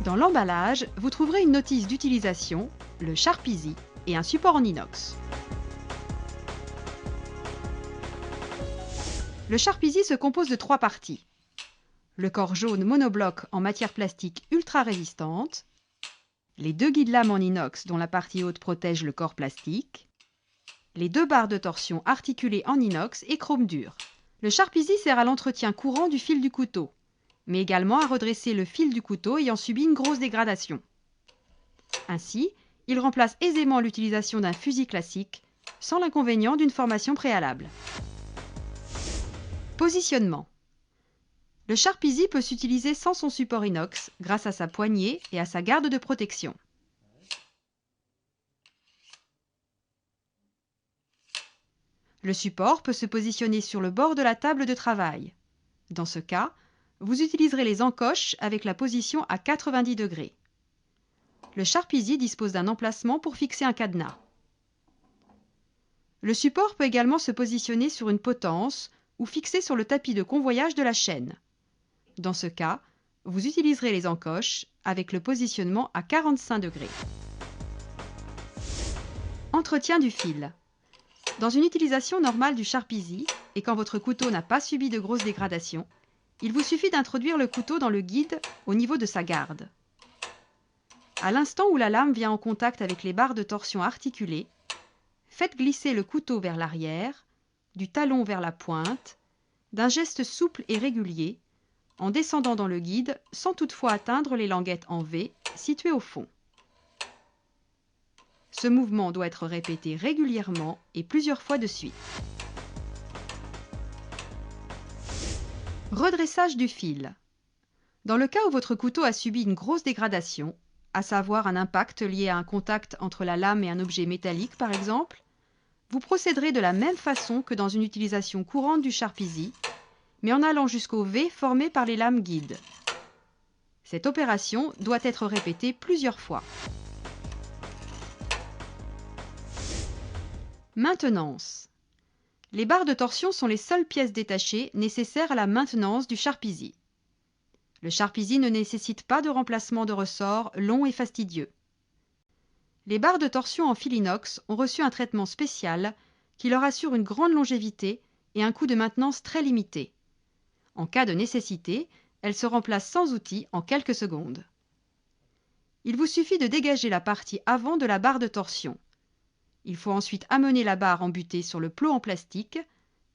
Dans l'emballage, vous trouverez une notice d'utilisation, le Sharpeasy et un support en inox. Le Sharpeasy se compose de 3 parties. Le corps jaune monobloc en matière plastique ultra résistante, les 2 guides lames en inox dont la partie haute protège le corps plastique, les 2 barres de torsion articulées en inox et chrome dur. Le Sharpeasy sert à l'entretien courant du fil du couteau, mais également à redresser le fil du couteau ayant subi une grosse dégradation. Ainsi, il remplace aisément l'utilisation d'un fusil classique, sans l'inconvénient d'une formation préalable. Positionnement. Le Sharpeasy peut s'utiliser sans son support inox grâce à sa poignée et à sa garde de protection. Le support peut se positionner sur le bord de la table de travail. Dans ce cas, vous utiliserez les encoches avec la position à 90 degrés. Le Sharpeasy dispose d'un emplacement pour fixer un cadenas. Le support peut également se positionner sur une potence ou fixé sur le tapis de convoyage de la chaîne. Dans ce cas, vous utiliserez les encoches avec le positionnement à 45 degrés. Entretien du fil. Dans une utilisation normale du Sharpeasy, et quand votre couteau n'a pas subi de grosses dégradations, il vous suffit d'introduire le couteau dans le guide au niveau de sa garde. À l'instant où la lame vient en contact avec les barres de torsion articulées, faites glisser le couteau vers l'arrière, du talon vers la pointe, d'un geste souple et régulier, en descendant dans le guide sans toutefois atteindre les languettes en V situées au fond. Ce mouvement doit être répété régulièrement et plusieurs fois de suite. Redressage du fil. Dans le cas où votre couteau a subi une grosse dégradation, à savoir un impact lié à un contact entre la lame et un objet métallique par exemple, vous procéderez de la même façon que dans une utilisation courante du Sharpeasy, mais en allant jusqu'au V formé par les lames guides. Cette opération doit être répétée plusieurs fois. Maintenance. Les barres de torsion sont les seules pièces détachées nécessaires à la maintenance du Sharpeasy. Le Sharpeasy ne nécessite pas de remplacement de ressort long et fastidieux. Les barres de torsion en fil inox ont reçu un traitement spécial qui leur assure une grande longévité et un coût de maintenance très limité. En cas de nécessité, elles se remplacent sans outil en quelques secondes. Il vous suffit de dégager la partie avant de la barre de torsion. Il faut ensuite amener la barre embutée sur le plot en plastique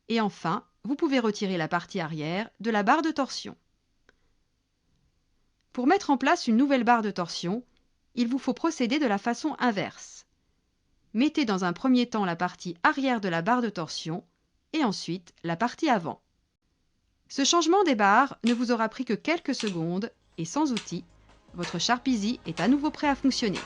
et enfin, vous pouvez retirer la partie arrière de la barre de torsion. Pour mettre en place une nouvelle barre de torsion, il vous faut procéder de la façon inverse. Mettez dans un premier temps la partie arrière de la barre de torsion et ensuite la partie avant. Ce changement des barres ne vous aura pris que quelques secondes et sans outil, votre Sharpeasy est à nouveau prêt à fonctionner.